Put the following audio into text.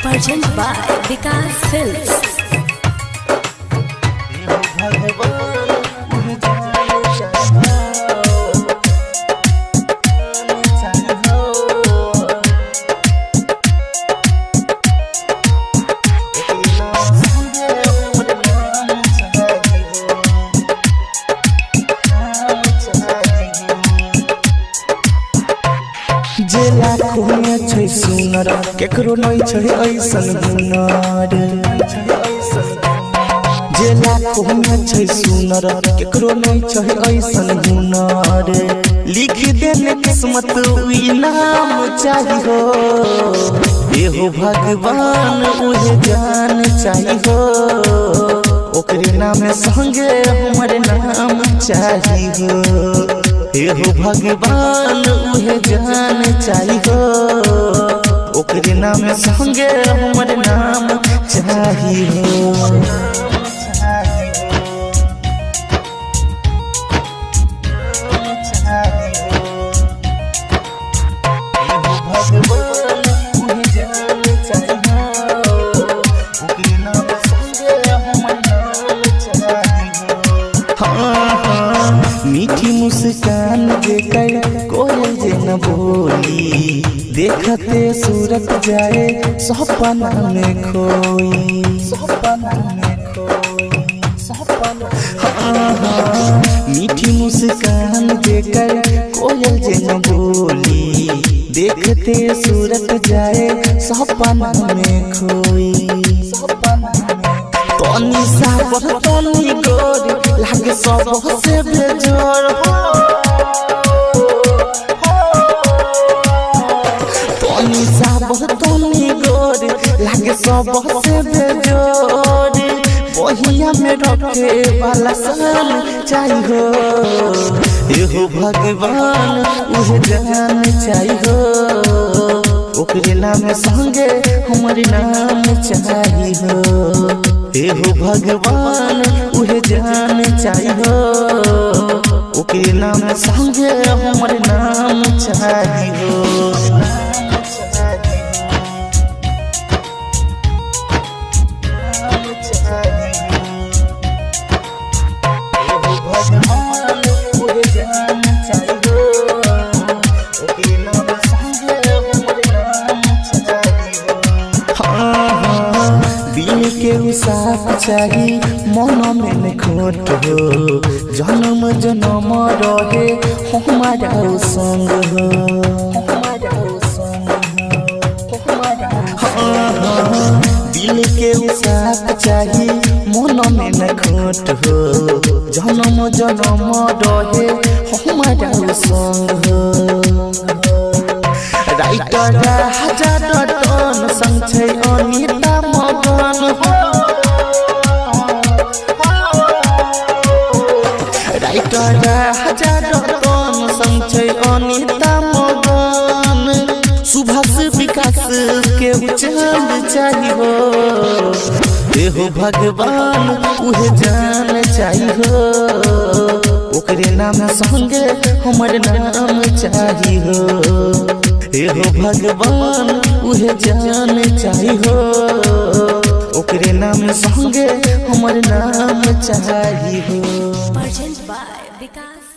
Present by Vikas Films. जेला कोने छै सुनर केकरो नै छै ऐसन हुनर जेला कोने छै सुनर केकरो नै छै ऐसन हुनर लिख देने किस्मत उई नाम चाहिए एहो भगवान उहे जान चाहिए ओकरे नाम संगे हमर नाम चाहिए एहो भगवान उहे जान चाहिए ओकरे नाम संगे हमर नाम चाहिए। मीठी मुस्कान जेकर कोयल जे न बोली देखते सूरत जाए सपना में खोई मीठी मुस्कान जेकर कोयल जे न बोली देखते सूरत जाए सपना में खोई तनी साबर तनी गोर लागे सब से बेजोर तनी साबर तनी गोर लागे सब से बेजोर बहिया में रखे वाला सन चाहिए एहो भगवान उहे जान चाहिए ओकरे नाम संगे हमर नाम चाहिए एहो भगवान उहे जान चाहिए ओकरे नाम संगे हमर नाम चाहिए। के साथ चाही मन में खोट हो जन्म जन्म रहे हमारा संग हो दिल के साथ चाही मन में खोट हो जन्म जन्म रहे हमारा संग हो राइटर हजार टन संग छै अनिता मगन राइटर हजार टन संग छै अनिता मगन सुभाष विकास के उछल चाहिए एहो भगवान उहे जान चाहिए ओकरे नाम संगे हमर नाम चाहिए एहो भगवान उहे जान चाहिए ओकरे नाम संगे हमर नाम चाहिए। Present by Vikas